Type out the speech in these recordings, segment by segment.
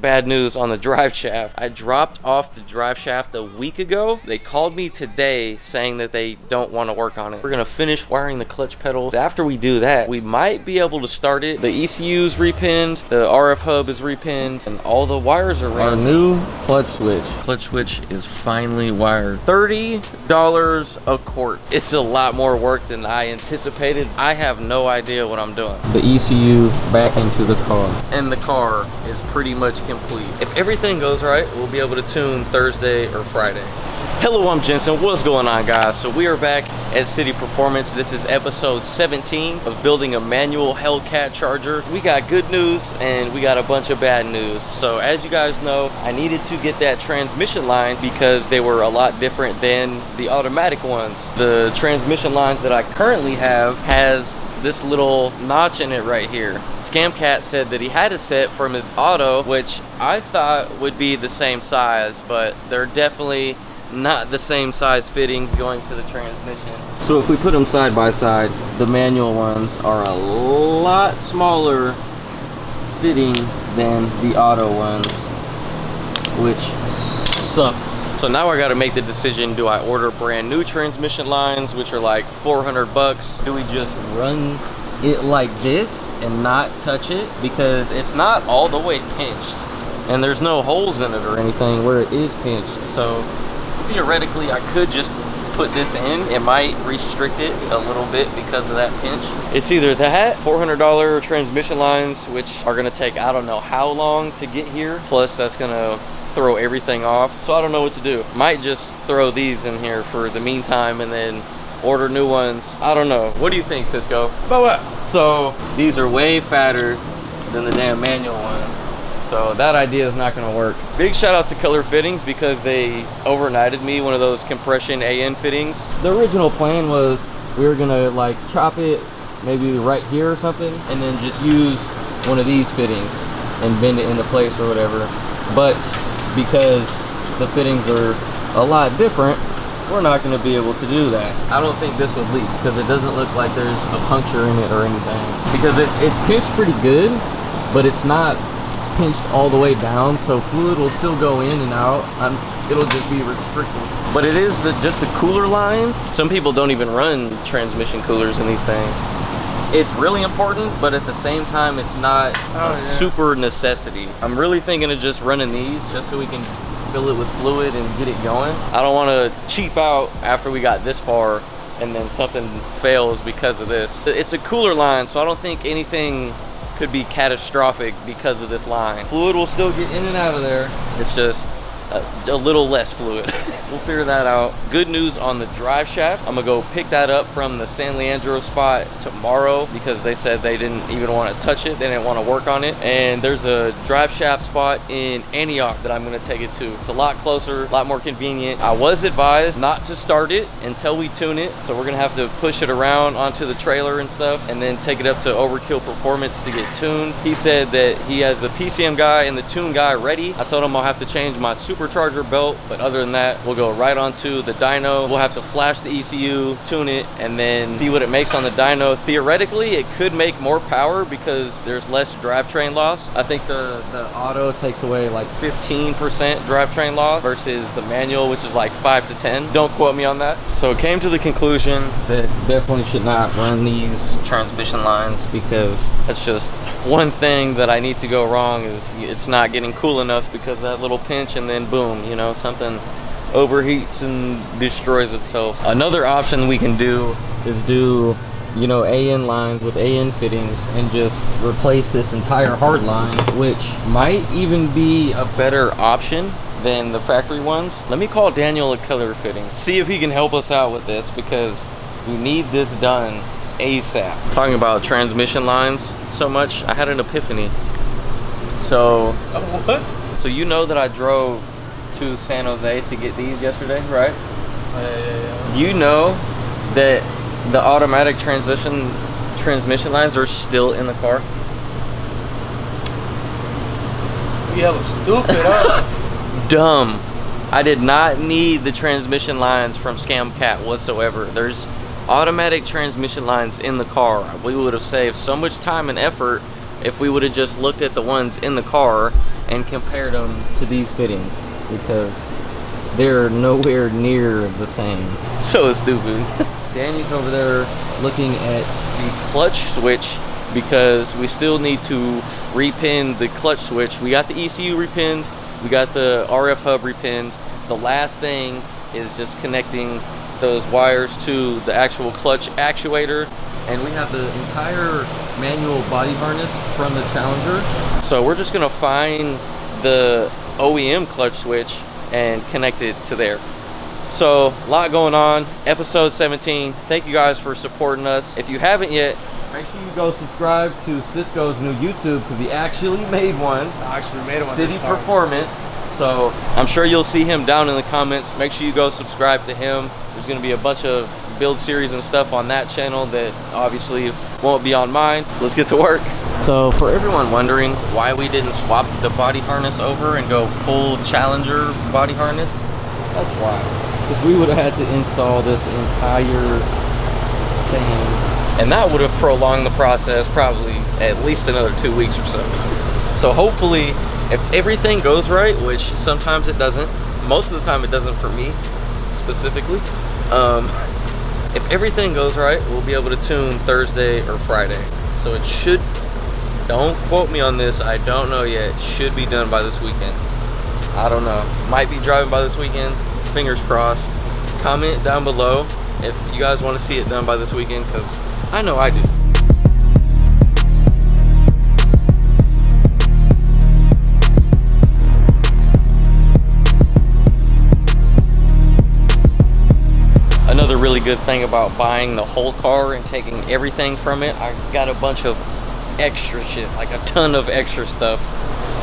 bad news on the drive shaft. I dropped off the drive shaft a week ago. They called me today saying that they don't want to work on it. We're gonna finish wiring the clutch pedals. After we do that, we might be able to start it. The ECU's repinned, the RF hub is repinned, and all the wires are ran. Our new clutch switch. Clutch switch is finally wired. $30 a quart. It's a lot more work than I anticipated. I have no idea what I'm doing. The ECU back into the car. And the car is pretty much complete. If everything goes right, we'll be able to tune Thursday or Friday. Hello, I'm Jensen. What's going on, guys? So we are back at City Performance. This is episode 17 of building a manual Hellcat charger. We got good news and we got a bunch of bad news. So as you guys know, I needed to get that transmission line because they were a lot different than the automatic ones. The transmission lines that I currently have has this little notch in it right here. Scamcat said that he had a set from his auto, which I thought would be the same size, but they're definitely not the same size fittings going to the transmission. So if we put them side by side, the manual ones are a lot smaller fitting than the auto ones, which sucks. So now I got to make the decision, do I order brand new transmission lines, which are like 400 bucks? Do we just run it like this and not touch it? Because it's not all the way pinched and there's no holes in it or anything where it is pinched. So theoretically, I could just put this in. It might restrict it a little bit because of that pinch. It's either that, $400 transmission lines, which are gonna take, I don't know how long to get here. Plus that's gonna throw everything off. So I don't know what to do. Might just throw these in here for the meantime and then order new ones. I don't know. What do you think, Cisco? About what? So these are way fatter than the damn manual ones. So that idea is not gonna work. Big shout out to Color Fittings because they overnighted me one of those compression AN fittings. The original plan was we were gonna like chop it maybe right here or something and then just use one of these fittings and bend it into place or whatever. But because the fittings are a lot different, we're not going to be able to do that. I don't think this would leak because it doesn't look like there's a puncture in it or anything. Because it's pinched pretty good, but it's not pinched all the way down, so fluid will still go in and out. It'll just be restricted. But it is just the cooler lines. Some people don't even run transmission coolers in these things. It's really important, but at the same time, it's not a super necessity. I'm really thinking of just running these just so we can fill it with fluid and get it going. I don't want to cheap out after we got this far and then something fails because of this. It's a cooler line, so I don't think anything could be catastrophic because of this line. Fluid will still get in and out of there. It's just a little less fluid. We'll figure that out. Good news on the drive shaft. I'm gonna go pick that up from the San Leandro spot tomorrow because they said they didn't even want to touch it. They didn't want to work on it. And there's a drive shaft spot in Antioch that I'm gonna take it to. It's a lot closer, a lot more convenient. I was advised not to start it until we tune it. So we're gonna have to push it around onto the trailer and stuff and then take it up to Overkill Performance to get tuned. He said that he has the PCM guy and the tune guy ready. I told him I'll have to change my supercharger belt, but other than that, we'll go right onto the dyno. We'll have to flash the ECU, tune it, and then see what it makes on the dyno. Theoretically, it could make more power because there's less drivetrain loss. I think the auto takes away like 15% drivetrain loss versus the manual, which is like 5 to 10. Don't quote me on that. So it came to the conclusion that definitely should not run these transmission lines because that's just one thing that I need to go wrong is it's not getting cool enough because of that little pinch, and then boom, you know, something overheats and destroys itself. Another option we can do is do, you know, AN lines with AN fittings and just replace this entire hard line, which might even be a better option than the factory ones. Let me call Daniel at Color Fittings, see if he can help us out with this because we need this done ASAP. Talking about transmission lines so much, I had an epiphany. So What? So you know that I drove to San Jose to get these yesterday, right? Yeah. You know that the automatic transmission lines are still in the car? You hella stupid, huh? Dumb. I did not need the transmission lines from Scamcat whatsoever. There's automatic transmission lines in the car. We would have saved so much time and effort if we would have just looked at the ones in the car and compared them to these fittings, because they're nowhere near the same. So stupid. Danny's over there looking at the clutch switch because we still need to repin the clutch switch. We got the ECU repinned, we got the RF hub repinned. The last thing is just connecting those wires to the actual clutch actuator, and we have the entire manual body harness from the Challenger. So we're just gonna find the OEM clutch switch and connect it to there. So a lot going on. Episode 17. Thank you guys for supporting us. If you haven't yet, make sure you go subscribe to Cisco's new YouTube, because he actually made one. City Performance. So I'm sure you'll see him down in the comments. Make sure you go subscribe to him. There's gonna be a bunch of build series and stuff on that channel that obviously won't be on mine. Let's get to work. So for everyone wondering why we didn't swap the body harness over and go full Challenger body harness, that's why. Because we would have had to install this entire thing, and that would have prolonged the process probably at least another 2 weeks or so. So hopefully, if everything goes right, which sometimes it doesn't, most of the time it doesn't for me specifically, if everything goes right, we'll be able to tune Thursday or Friday. So it should, don't quote me on this, I don't know yet, should be done by this weekend. I don't know, might be driving by this weekend, fingers crossed. Comment down below if you guys want to see it done by this weekend, because I know I do. Another really good thing about buying the whole car and taking everything from it, I got a bunch of extra shit, like a ton of extra stuff.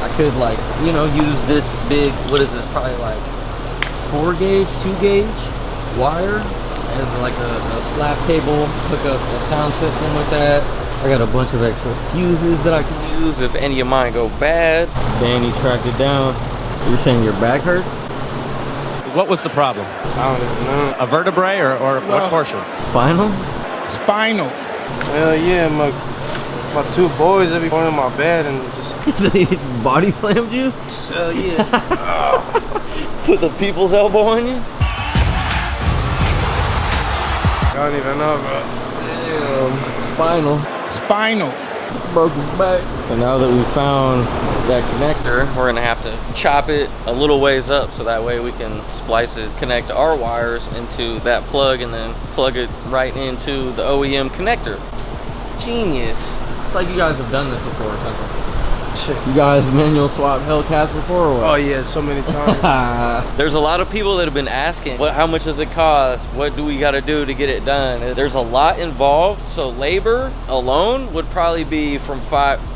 I could, like, you know, use this big, what is this, probably like 4 gauge, 2 gauge wire as like a slap cable, hook up a sound system with that. I got a bunch of extra fuses that I can use if any of mine go bad. Danny tracked it down. You're saying your back hurts? What was the problem? I don't even know. A vertebrae or what portion? Spinal? Spinal. Hell yeah, my 2 boys, they be going in my bed and just... They body slammed you? Hell yeah. Put the people's elbow on you? I don't even know, bro. Damn. Spinal. Spinal. Broke his back. So now that we found that connector, we're gonna have to chop it a little ways up so that way we can splice it, connect our wires into that plug, and then plug it right into the OEM connector. Genius. It's like you guys have done this before or something. You guys manual swap Hellcats before or what? Oh yeah, so many times. There's a lot of people that have been asking, how much does it cost? What do we got to do to get it done? There's a lot involved, so labor alone would probably be from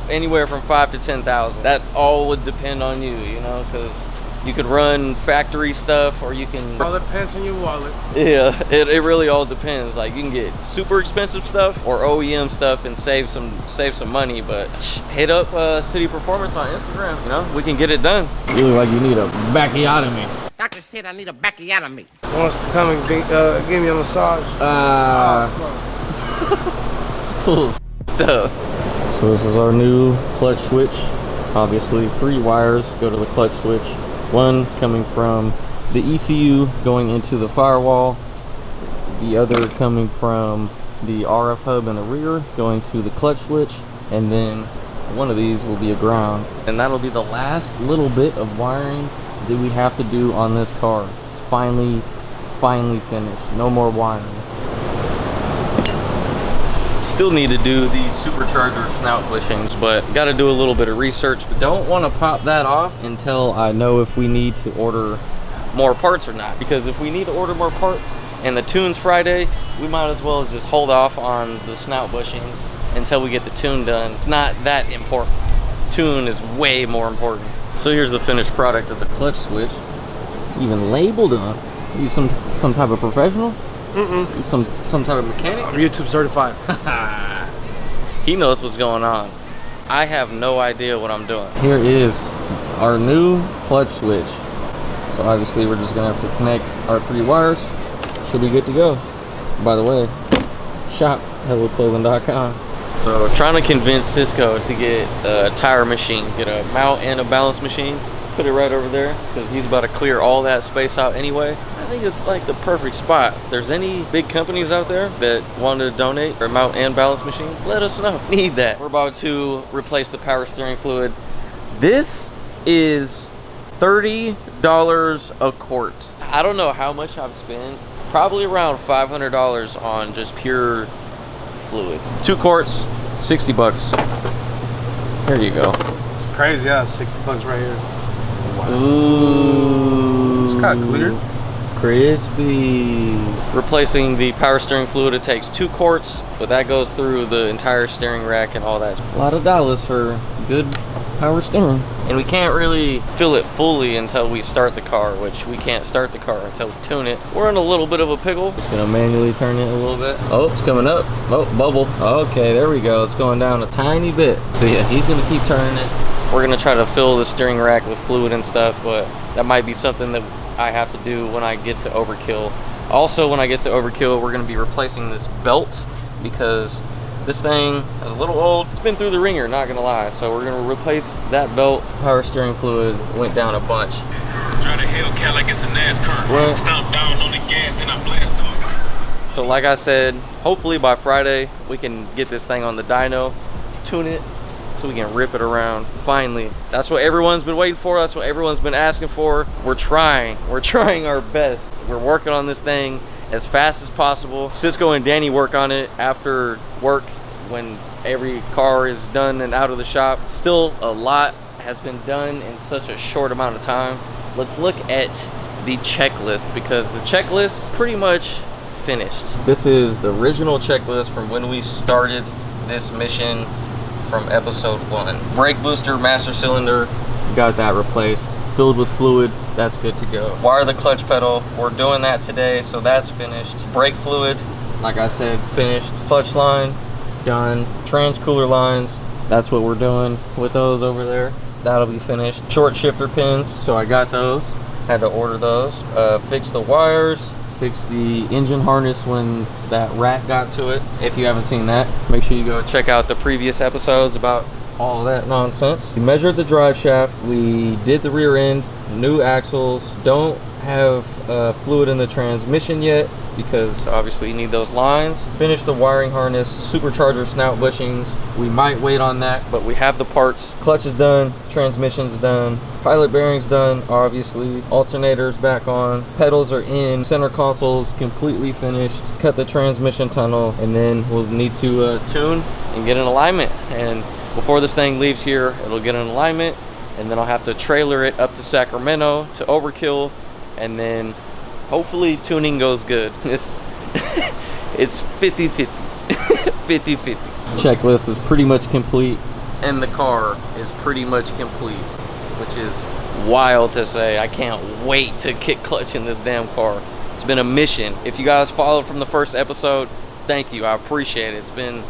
anywhere from 5 to 10,000. That all would depend on you, you know, because you could run factory stuff, or you can... All depends on your wallet. Yeah, it really all depends. Like, you can get super expensive stuff or OEM stuff and save some money, but hit up City Performance on Instagram, you know? We can get it done. You look like you need a backiotomy. Doctor said I need a bacchiotomy. Wants to come and give me a massage. Full stuff. So this is our new clutch switch. Obviously 3 wires go to the clutch switch. 1 coming from the ECU going into the firewall, the other coming from the RF hub in the rear going to the clutch switch, and then one of these will be a ground. And that'll be the last little bit of wiring that we have to do on this car. It's finally finished. No more wiring. Still need to do these supercharger snout bushings, but got to do a little bit of research. But don't want to pop that off until I know if we need to order more parts or not, because if we need to order more parts and the tune's Friday, we might as well just hold off on the snout bushings until we get the tune done. It's not that important. Tune is way more important. So here's the finished product of the clutch switch. Even labeled on. You some type of professional? Some type of mechanic? I'm YouTube certified. He knows what's going on. I have no idea what I'm doing. Here is our new clutch switch. So obviously we're just gonna have to connect our 3 wires. Should be good to go. By the way, shop hellclothing.com. So trying to convince Cisco to get a tire machine, get a mount and a balance machine, put it right over there because he's about to clear all that space out anyway. I think it's like the perfect spot. If there's any big companies out there that want to donate a mount and balance machine, let us know. Need that. We're about to replace the power steering fluid. This is $30 a quart. I don't know how much I've spent. Probably around $500 on just pure fluid. 2 quarts, 60 bucks. Here you go. It's crazy, yeah, 60 bucks right here. Wow. Ooh. It's kind of clear. Crispy. Replacing the power steering fluid, it takes 2 quarts, but that goes through the entire steering rack and all that. A lot of dollars for good power steering. And we can't really fill it fully until we start the car, which we can't start the car until we tune it. We're in a little bit of a pickle. Just gonna manually turn it a little bit. Oh, it's coming up. Oh, bubble. Okay, there we go. It's going down a tiny bit. So yeah, he's gonna keep turning it. We're gonna try to fill the steering rack with fluid and stuff, but that might be something that I have to do when I get to overkill. Also, when I get to overkill, we're gonna be replacing this belt because this thing is a little old. It's been through the ringer, not gonna lie. So we're gonna replace that belt. Power steering fluid went down a bunch. Drive the Hellcat like it's a NASCAR. What? Stomp down on the gas, then I blast off. So like I said, hopefully by Friday, we can get this thing on the dyno, tune it, so we can rip it around. Finally, that's what everyone's been waiting for. That's what everyone's been asking for. We're trying our best. We're working on this thing as fast as possible. Cisco and Danny work on it after work when every car is done and out of the shop. Still a lot has been done in such a short amount of time. Let's look at the checklist because the checklist is pretty much finished. This is the original checklist from when we started this mission from episode 1. Brake booster, master cylinder, got that replaced. Filled with fluid, that's good to go. Wire the clutch pedal, we're doing that today, so that's finished. Brake fluid, like I said, finished. Clutch line, done. Trans cooler lines, that's what we're doing with those over there. That'll be finished. Short shifter pins, so I got those. Had to order those. Fix the wires, fix the engine harness when that rat got to it. If you haven't seen that, make sure you go check out the previous episodes about all that nonsense. We measured the drive shaft, we did the rear end, new axles, don't have fluid in the transmission yet because obviously you need those lines. Finished the wiring harness, supercharger snout bushings. We might wait on that, but we have the parts. Clutch is done, transmission's done, pilot bearings done, obviously. Alternators back on, pedals are in, center console's completely finished. Cut the transmission tunnel, and then we'll need to tune and get in alignment. And before this thing leaves here, it'll get in alignment, and then I'll have to trailer it up to Sacramento to overkill, and then hopefully tuning goes good. It's 50-50. 50-50. Checklist is pretty much complete, and the car is pretty much complete, which is wild to say. I can't wait to kick clutch in this damn car. It's been a mission. If you guys followed from the first episode, thank you. I appreciate it. It's been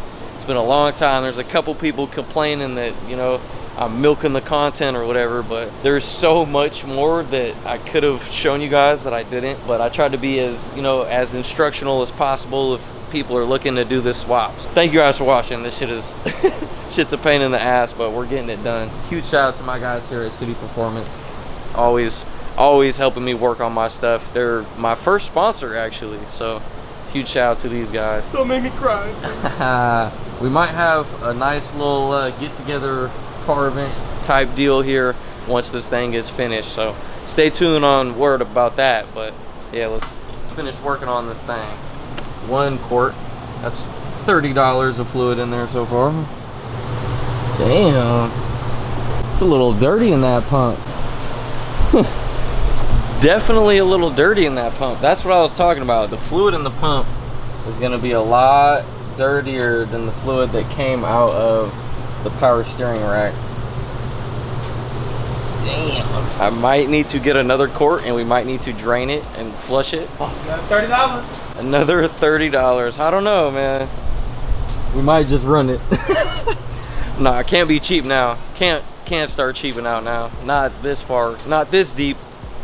a long time. There's a couple people complaining that, you know, I'm milking the content or whatever, but there's so much more that I could have shown you guys that I didn't. But I tried to be as, you know, as instructional as possible if people are looking to do this swaps. Thank you guys for watching. This shit is shit's a pain in the ass, but we're getting it done. Huge shout out to my guys here at City Performance. Always helping me work on my stuff. They're my first sponsor actually, so huge shout out to these guys. Don't make me cry. We might have a nice little get together car event type deal here once this thing is finished, so stay tuned on word about that. But yeah, let's finish working on this thing. 1 quart, that's $30 of fluid in there so far. Damn, it's a little dirty in that pump. Definitely a little dirty in that pump. That's what I was talking about. The fluid in the pump is going to be a lot dirtier than the fluid that came out of the power steering rack. Damn. I might need to get another quart, and we might need to drain it and flush it. Oh, $30. Another $30. I don't know, man. We might just run it. Nah, I can't be cheap now. Can't start cheaping out now. Not this far. Not this deep.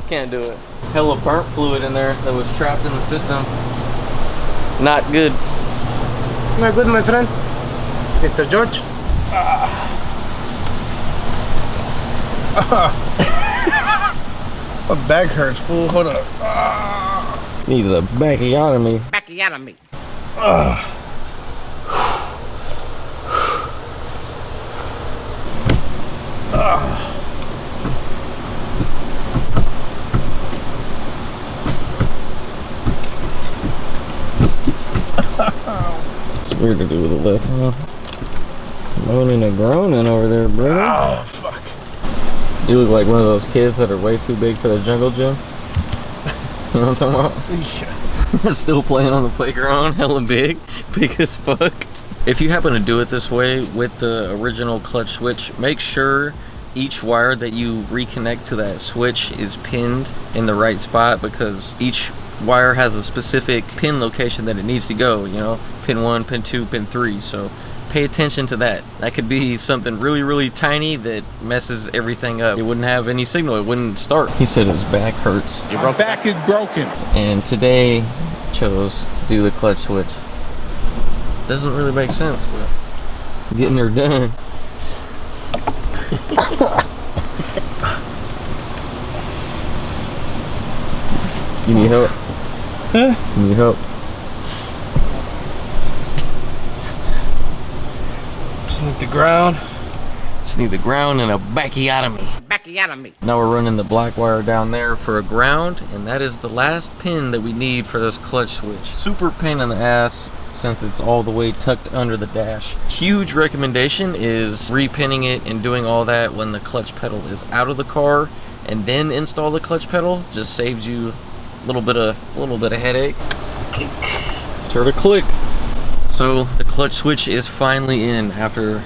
Can't do it. Hella burnt fluid in there that was trapped in the system. Not good. Not good, my friend. Mr. George. My back hurts, fool. Hold up. Needs a backiotomy. Backiotomy. It's weird to do with the left hand. Moaning and groaning over there, bro. Oh, fuck. You look like one of those kids that are way too big for the jungle gym. You know what I'm talking about? Yeah. Still playing on the playground, hella big as fuck. If you happen to do it this way with the original clutch switch, make sure each wire that you reconnect to that switch is pinned in the right spot, because each wire has a specific pin location that it needs to go, you know, pin 1, pin 2, pin 3. So pay attention to that. That could be something really, really tiny that messes everything up. It wouldn't have any signal, it wouldn't start. He said his back hurts. Your back is broken. And today chose to do the clutch switch. Doesn't really make sense, but getting her done. You need help? Huh? You need help? Just need the ground. Just need the ground and a backiotomy. Backiotomy. Now we're running the black wire down there for a ground, and that is the last pin that we need for this clutch switch. Super pain in the ass since it's all the way tucked under the dash. Huge recommendation is repinning it and doing all that when the clutch pedal is out of the car, and then install the clutch pedal. Just saves you a little bit of headache. Sure to click. So the clutch switch is finally in after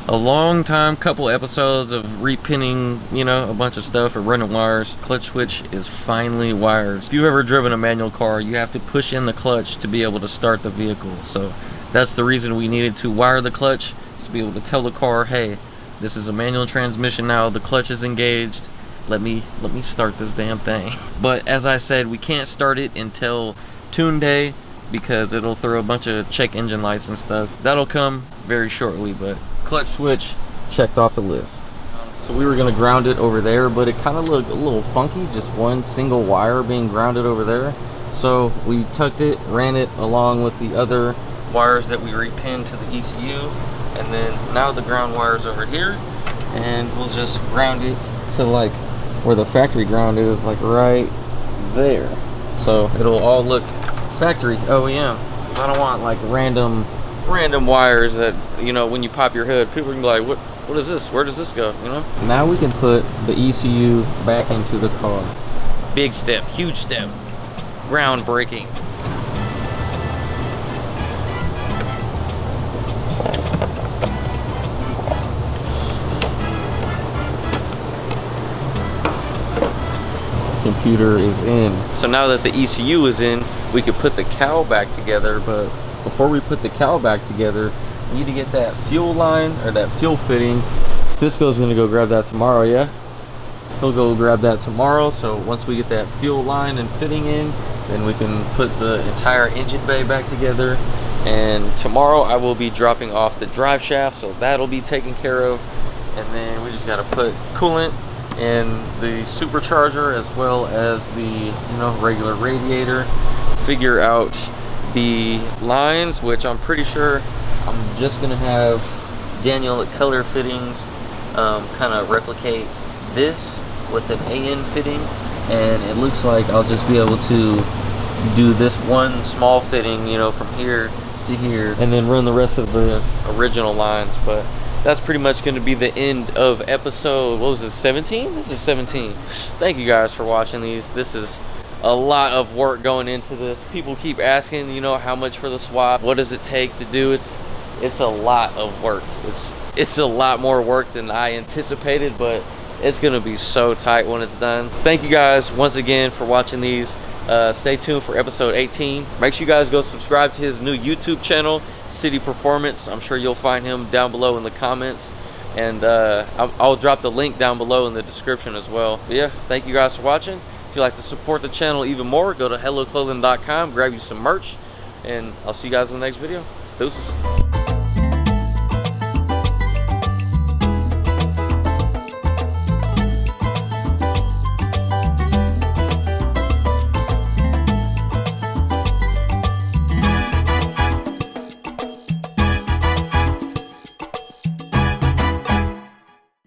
a long time, couple episodes of repinning, you know, a bunch of stuff or running wires. Clutch switch is finally wired. If you've ever driven a manual car, you have to push in the clutch to be able to start the vehicle. So that's the reason we needed to wire the clutch, to be able to tell the car, hey, this is a manual transmission now, the clutch is engaged, let me start this damn thing. But as I said, we can't start it until tune day, because it'll throw a bunch of check engine lights and stuff. That'll come very shortly, but clutch switch checked off the list. So we were gonna ground it over there, but it kind of looked a little funky, just one single wire being grounded over there. So we tucked it, ran it along with the other wires that we repinned to the ECU, and then now the ground wire's over here, and we'll just ground it to like where the factory ground is, like right there. So it'll all look factory OEM. I don't want like random wires that, you know, when you pop your hood, people can be like, what is this? Where does this go? You know? Now we can put the ECU back into the car. Big step, huge step, groundbreaking. Computer is in. So now that the ECU is in, we could put the cowl back together, but before we put the cowl back together, we need to get that fuel line, or that fuel fitting. Cisco's gonna go grab that tomorrow, yeah? He'll go grab that tomorrow, so once we get that fuel line and fitting in, then we can put the entire engine bay back together. And tomorrow I will be dropping off the drive shaft, so that'll be taken care of. And then we just gotta put coolant and the supercharger, as well as the, you know, regular radiator, figure out the lines, which I'm pretty sure I'm just gonna have Daniel at Color Fittings kind of replicate this with an AN fitting, and it looks like I'll just be able to do this one small fitting, you know, from here to here, and then run the rest of the original lines. But that's pretty much going to be the end of episode, what was this, 17? This is 17. Thank you guys for watching these. This is a lot of work going into this. People keep asking, you know, how much for the swap? What does it take to do? It's a lot of work. It's a lot more work than I anticipated, but it's going to be so tight when it's done. Thank you guys once again for watching these. Stay tuned for episode 18. Make sure you guys go subscribe to his new YouTube channel, City Performance. I'm sure you'll find him down below in the comments, and I'll drop the link down below in the description as well. But yeah, thank you guys for watching. If you'd like to support the channel even more, go to helloclothing.com, grab you some merch, and I'll see you guys in the next video. Deuces.